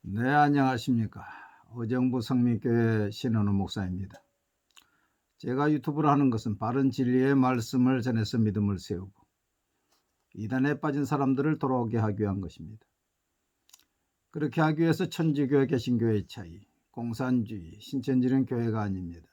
네, 안녕하십니까. 의정부 성민교회 신원우 목사입니다. 제가 유튜브를 하는 것은 바른 진리의 말씀을 전해서 믿음을 세우고 이단에 빠진 사람들을 돌아오게 하기 위한 것입니다. 그렇게 하기 위해서 천주교회 개신교회의 차이, 공산주의, 신천지는 교회가 아닙니다.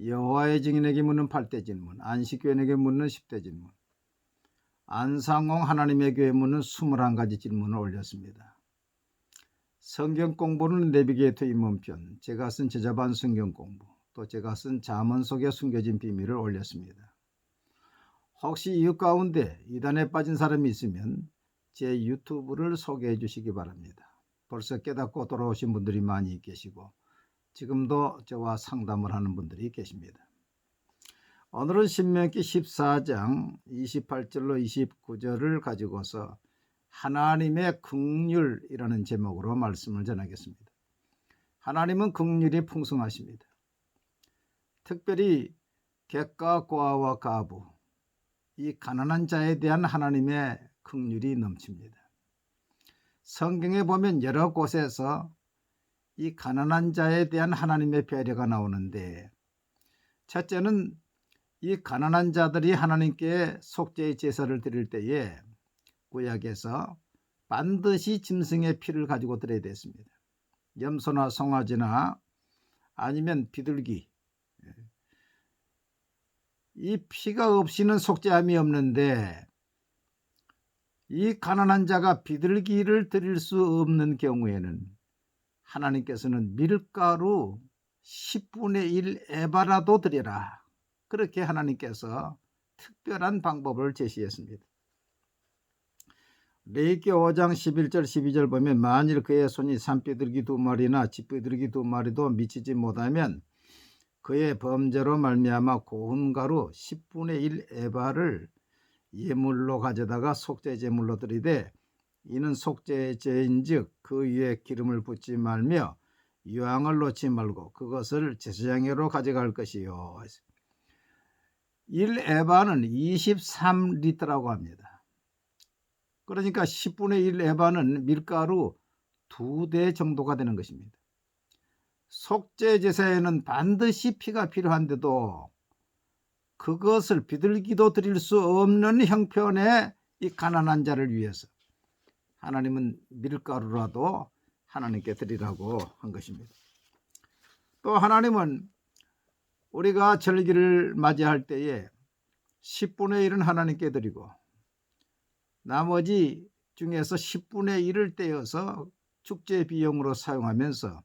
여호와의 증인에게 묻는 8대 질문, 안식교인에게 묻는 10대 질문, 안상홍 하나님의 교회에 묻는 21가지 질문을 올렸습니다. 성경 공부는 내비게이터 입문편, 제가 쓴 제자반 성경 공부, 또 제가 쓴 잠언 속에 숨겨진 비밀을 올렸습니다. 혹시 이웃 가운데 이단에 빠진 사람이 있으면 제 유튜브를 소개해 주시기 바랍니다. 벌써 깨닫고 돌아오신 분들이 많이 계시고 지금도 저와 상담을 하는 분들이 계십니다. 오늘은 신명기 14장 28절로 29절을 가지고서 하나님의 긍휼이라는 제목으로 말씀을 전하겠습니다. 하나님은 긍휼이 풍성하십니다. 특별히 객과 고아와 가부, 이 가난한 자에 대한 하나님의 긍휼이 넘칩니다. 성경에 보면 여러 곳에서 이 가난한 자에 대한 하나님의 배려가 나오는데, 첫째는 이 가난한 자들이 하나님께 속죄의 제사를 드릴 때에 구약에서 반드시 짐승의 피를 가지고 드려야 됐습니다. 염소나 송아지나 아니면 비둘기, 이 피가 없이는 속죄함이 없는데 이 가난한 자가 비둘기를 드릴 수 없는 경우에는 하나님께서는 밀가루 10분의 1 에바라도 드려라, 그렇게 하나님께서 특별한 방법을 제시했습니다. 레위기 5장 11절 12절 보면 만일 그의 손이 산비둘기 2마리나 집비둘기 2마리도 미치지 못하면 그의 범죄로 말미암아 고운 가루 10분의 1 에바를 예물로 가져다가 속죄제물로 드리되 이는 속죄제인즉 그 위에 기름을 붓지 말며 유황을 놓지 말고 그것을 제사장으로 가져갈 것이요. 1 에바는 23리터라고 합니다. 그러니까 10분의 1 에바는 밀가루 2대 정도가 되는 것입니다. 속죄 제사에는 반드시 피가 필요한데도 그것을 비둘기도 드릴 수 없는 형편의 이 가난한 자를 위해서 하나님은 밀가루라도 하나님께 드리라고 한 것입니다. 또 하나님은 우리가 절기를 맞이할 때에 10분의 1은 하나님께 드리고 나머지 중에서 10분의 1을 떼어서 축제 비용으로 사용하면서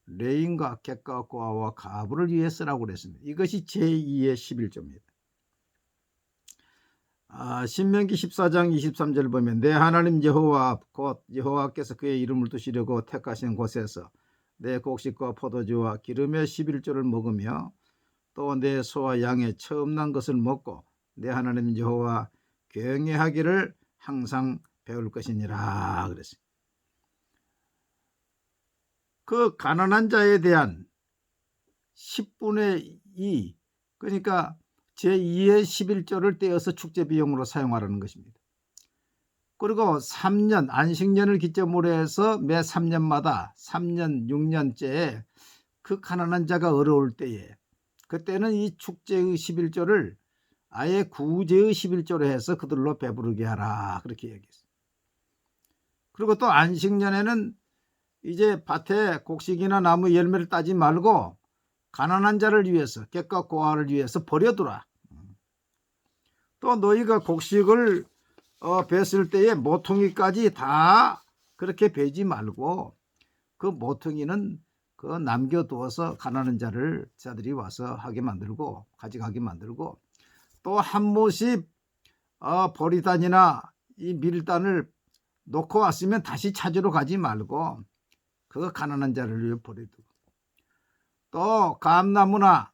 레인과 객과 고아와 가부를 위해 쓰라고 그랬습니다. 이것이 제2의 11조입니다. 신명기 14장 23절 보면 내 하나님 여호와 곧 여호와께서 그의 이름을 두시려고 택하신 곳에서 내 곡식과 포도주와 기름의 11조를 먹으며 또 내 소와 양의 처음 난 것을 먹고 내 하나님 여호와 경외하기를 항상 배울 것이니라 그랬어요. 그 가난한 자에 대한 10분의 2, 그러니까 제2의 11조를 떼어서 축제 비용으로 사용하라는 것입니다. 그리고 3년, 안식년을 기점으로 해서 매 3년마다 3년, 6년째에 그 가난한 자가 어려울 때에 그때는 이 축제의 11조를 아예 구제의 11조로 해서 그들로 배부르게 하라, 그렇게 얘기했어요. 그리고 또 안식년에는 이제 밭에 곡식이나 나무 열매를 따지 말고 가난한 자를 위해서, 객과 고아를 위해서 버려두라. 또 너희가 곡식을 뱄을 때에 모퉁이까지 다 그렇게 베지 말고 그 모퉁이는 그 남겨두어서 가난한 자들이 와서 하게 만들고 가져가게 만들고, 또 한 모씩 보리단이나 이 밀단을 놓고 왔으면 다시 찾으러 가지 말고 그 가난한 자를 위해 버려두고, 또 감나무나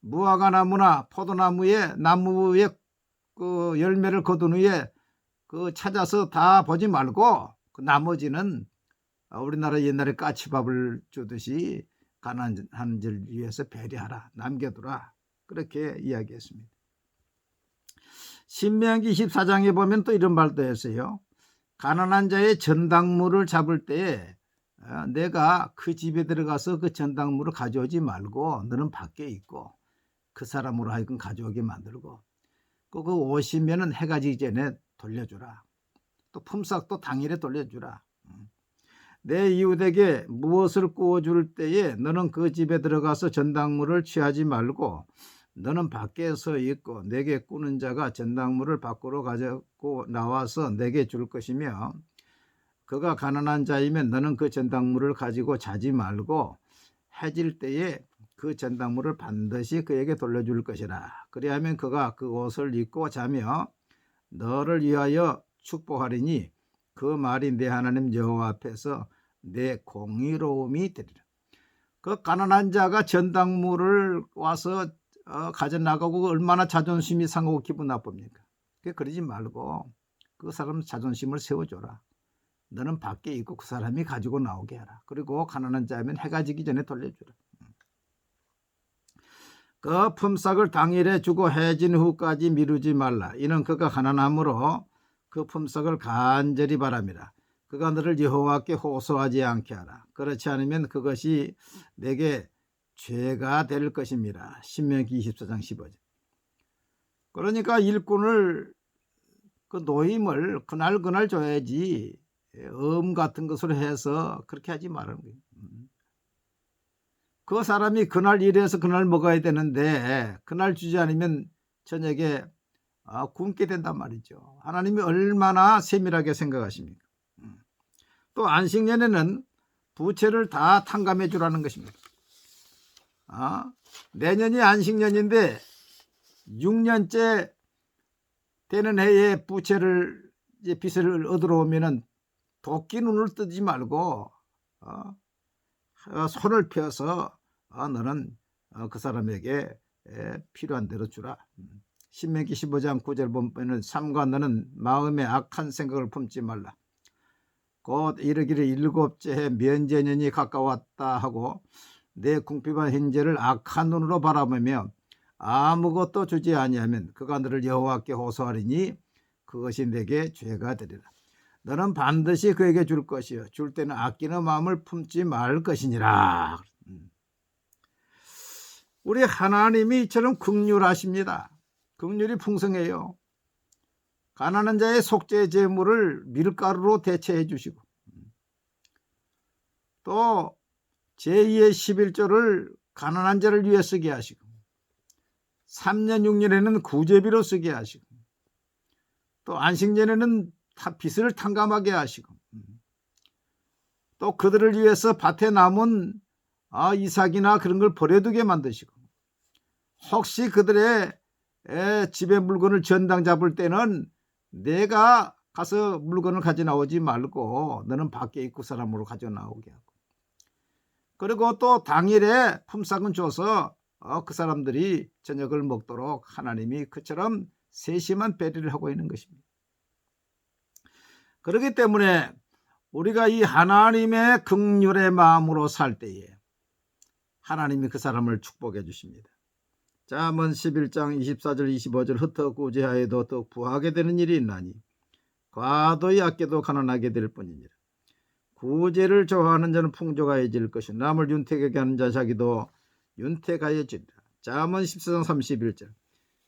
무화과나무나 나무에 그 열매를 거둔 후에 그 찾아서 다 보지 말고 그 나머지는 우리나라 옛날에 까치밥을 주듯이 가난한 자를 위해서 배려하라, 남겨두라, 그렇게 이야기했습니다. 신명기 14장에 보면 또 이런 말도 했어요. 가난한 자의 전당물을 잡을 때에 내가 그 집에 들어가서 그 전당물을 가져오지 말고 너는 밖에 있고 그 사람으로 하여금 가져오게 만들고 그 오시면은 해가 지기 전에 돌려주라. 또 품삯도 당일에 돌려주라. 내 이웃에게 무엇을 구워줄 때에 너는 그 집에 들어가서 전당물을 취하지 말고 너는 밖에 서 있고 내게 꾸는 자가 전당물을 밖으로 가져고 나와서 내게 줄 것이며 그가 가난한 자이면 너는 그 전당물을 가지고 자지 말고 해질 때에 그 전당물을 반드시 그에게 돌려줄 것이라. 그리하면 그가 그 옷을 입고 자며 너를 위하여 축복하리니 그 말이 내 하나님 여호와 앞에서 내 공의로움이 되리라. 그 가난한 자가 전당물을 와서 가져나가고 얼마나 자존심이 상하고 기분 나쁩니까? 그러지 말고 그 사람 자존심을 세워줘라. 너는 밖에 있고 그 사람이 가지고 나오게 하라. 그리고 가난한 자면 해가 지기 전에 돌려주라. 그 품삯을 당일에 주고 해진 후까지 미루지 말라. 이는 그가 가난함으로 그 품삯을 간절히 바랍니다. 그가 너를 여호와께 호소하지 않게 하라. 그렇지 않으면 그것이 내게 죄가 될 것입니다. 신명기 24장 15절. 그러니까 일꾼을 그 노임을 그날 줘야지 같은 것으로 해서 그렇게 하지 말라는 거예요. 그 사람이 그날 일해서 그날 먹어야 되는데 그날 주지 않으면 저녁에 굶게 된단 말이죠. 하나님이 얼마나 세밀하게 생각하십니까? 또 안식년에는 부채를 다 탕감해 주라는 것입니다. 내년이 안식년인데 6년째 되는 해에 부채를 빚을 얻으러 오면은 도끼 눈을 뜨지 말고 손을 펴서 너는 그 사람에게 필요한 대로 주라. 신명기 15장 9절 보면 삼가 너는 마음에 악한 생각을 품지 말라. 곧 이르기를 일곱째 해 면제년이 가까웠다 하고 내 궁핍한 형제를 악한 눈으로 바라보며 아무것도 주지 아니하면 그가 너를 여호와께 호소하리니 그것이 내게 죄가 되리라. 너는 반드시 그에게 줄 것이요 줄 때는 아끼는 마음을 품지 말 것이니라. 우리 하나님이 이처럼 긍휼하십니다. 긍휼이 풍성해요. 가난한 자의 속죄 제물을 밀가루로 대체해 주시고 또 제2의 11조를 가난한 자를 위해 쓰게 하시고 3년 6년에는 구제비로 쓰게 하시고 또 안식년에는 빚을 탕감하게 하시고 또 그들을 위해서 밭에 남은 이삭이나 그런 걸 버려두게 만드시고 혹시 그들의 집에 물건을 전당 잡을 때는 내가 가서 물건을 가져 나오지 말고 너는 밖에 있고 사람으로 가져 나오게 하고 그리고 또 당일에 품삯은 줘서 그 사람들이 저녁을 먹도록 하나님이 그처럼 세심한 배려를 하고 있는 것입니다. 그렇기 때문에 우리가 이 하나님의 긍휼의 마음으로 살 때에 하나님이 그 사람을 축복해 주십니다. 잠언 11장 24절 25절 흩어 구제하여도 더 부하게 되는 일이 있나니 과도히 아껴도 가난하게 될 뿐이니라. 구제를 좋아하는 자는 풍족하여질 것이요 남을 윤택하게 하는 자 자기도 윤택하여지리라. 잠언 14장 31절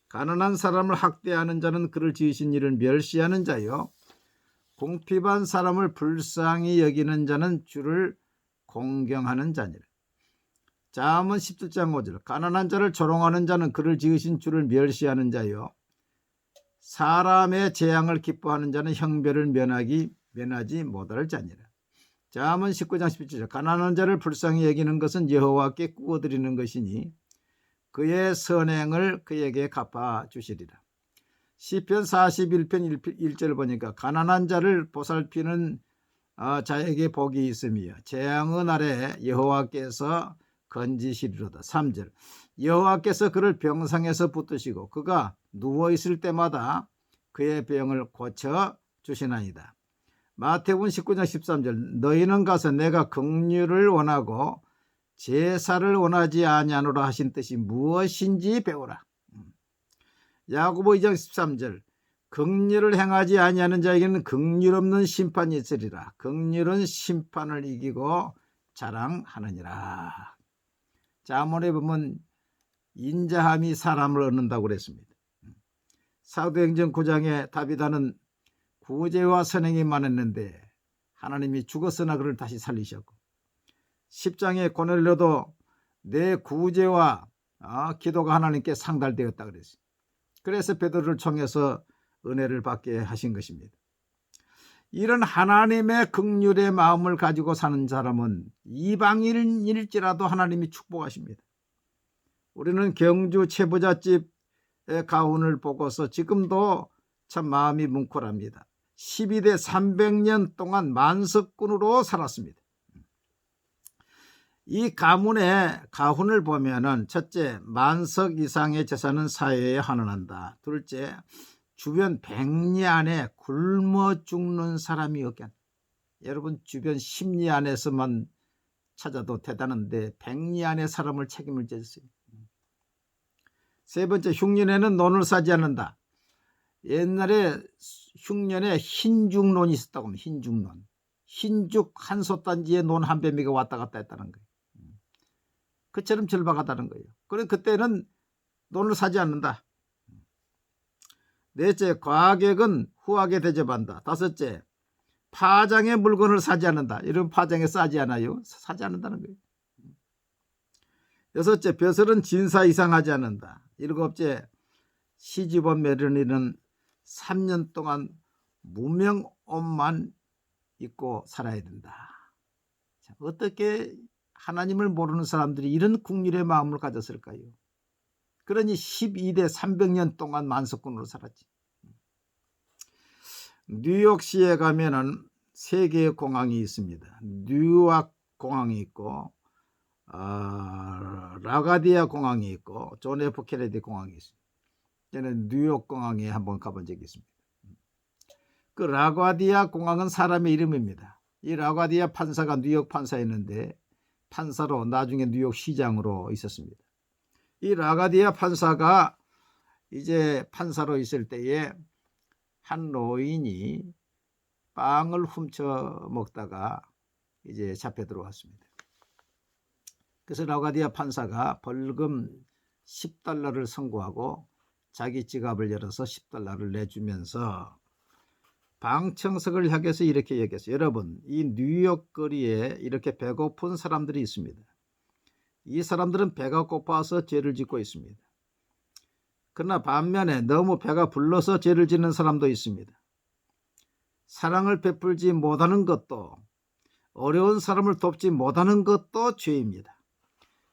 가난한 사람을 학대하는 자는 그를 지으신 이를 멸시하는 자요 궁핍한 사람을 불쌍히 여기는 자는 주를 공경하는 자니라. 잠언 17장 5절 가난한 자를 조롱하는 자는 그를 지으신 주를 멸시하는 자요 사람의 재앙을 기뻐하는 자는 형벌을 면하지 못할 자니라. 잠언 19장 17절 가난한 자를 불쌍히 여기는 것은 여호와께 꾸어드리는 것이니 그의 선행을 그에게 갚아주시리라. 시편 41편 1절 보니까 가난한 자를 보살피는 자에게 복이 있으며 재앙의 날에 여호와께서 건지시리로다. 3절 여호와께서 그를 병상에서 붙드시고 그가 누워있을 때마다 그의 병을 고쳐주시나이다. 마태복음 19장 13절 너희는 가서 내가 긍휼을 원하고 제사를 원하지 아니하노라 하신 뜻이 무엇인지 배우라. 야고보 2장 13절 긍휼을 행하지 아니하는 자에게는 긍휼 없는 심판이 있으리라. 긍휼은 심판을 이기고 자랑하느니라. 자문에 보면 인자함이 사람을 얻는다고 그랬습니다. 사도행전 9장에 다비다는 구제와 선행이 많았는데 하나님이 죽었으나 그를 다시 살리셨고, 10장에 고넬료도 내 구제와 기도가 하나님께 상달되었다 그랬어요. 그래서 베드로를 총해서 은혜를 받게 하신 것입니다. 이런 하나님의 긍휼의 마음을 가지고 사는 사람은 이방인일지라도 하나님이 축복하십니다. 우리는 경주 최부잣집의 가훈을 보고서 지금도 참 마음이 뭉클합니다. 12대 300년 동안 만석군으로 살았습니다. 이 가문의 가훈을 보면은 첫째, 만석 이상의 재산은 사회에 환원한다. 둘째, 주변 백리 안에 굶어 죽는 사람이 없게 한다. 여러분 주변 10리 안에서만 찾아도 대단한데 백리 안에 사람을 책임을 졌어요. 세 번째, 흉년에는 논을 사지 않는다. 옛날에 흉년에 흰죽논이 있었다고 합니다. 흰죽논. 흰죽 한 솥단지에 논 한 배미가 왔다 갔다 했다는 거예요. 그처럼 절박하다는 거예요. 그래 그때는 논을 사지 않는다. 넷째, 과객은 후하게 대접한다. 다섯째, 파장의 물건을 사지 않는다. 이런 파장에 싸지 않아요. 사지 않는다는 거예요. 여섯째, 벼슬은 진사 이상하지 않는다. 일곱째, 시집온 며느리는 3년 동안 무명 옷만 입고 살아야 된다. 자, 어떻게 하나님을 모르는 사람들이 이런 긍휼의 마음을 가졌을까요? 그러니 12대 300년 동안 만석군으로 살았지. 뉴욕시에 가면은 세 개의 공항이 있습니다. 뉴욕 공항이 있고 라가디아 공항이 있고 존 F 케네디 공항이 있습니다. 저는 뉴욕 공항에 한번 가본 적이 있습니다. 그 라가디아 공항은 사람의 이름입니다. 이 라가디아 판사가 뉴욕 판사였는데 판사로 나중에 뉴욕 시장으로 있었습니다. 이 라가디아 판사가 이제 판사로 있을 때에 한 노인이 빵을 훔쳐 먹다가 이제 잡혀 들어왔습니다. 그래서 라가디아 판사가 벌금 $10를 선고하고 자기 지갑을 열어서 $10를 내주면서 방청석을 향해서 이렇게 얘기했어요. 여러분, 이 뉴욕 거리에 이렇게 배고픈 사람들이 있습니다. 이 사람들은 배가 고파서 죄를 짓고 있습니다. 그러나 반면에 너무 배가 불러서 죄를 짓는 사람도 있습니다. 사랑을 베풀지 못하는 것도, 어려운 사람을 돕지 못하는 것도 죄입니다.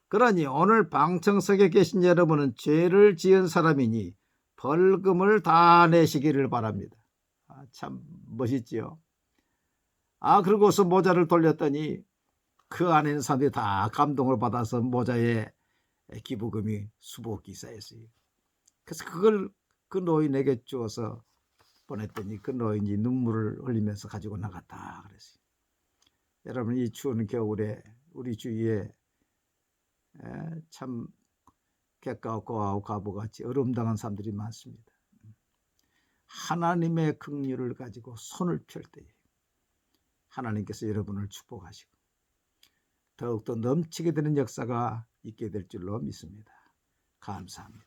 그러니 오늘 방청석에 계신 여러분은 죄를 지은 사람이니 벌금을 다 내시기를 바랍니다. 참 멋있지요. 그러고서 모자를 돌렸더니 그 안에 있는 사람들이 다 감동을 받아서 모자에 기부금이 수백이 쌓였어요. 그래서 그걸 그 노인에게 주어서 보냈더니 그 노인이 눈물을 흘리면서 가지고 나갔다 그랬어요. 여러분, 이 추운 겨울에 우리 주위에 참 객가고하고 가보같이 어려움당한 사람들이 많습니다. 하나님의 긍휼을 가지고 손을 펼 때에 하나님께서 여러분을 축복하시고 더욱더 넘치게 되는 역사가 있게 될 줄로 믿습니다. 감사합니다.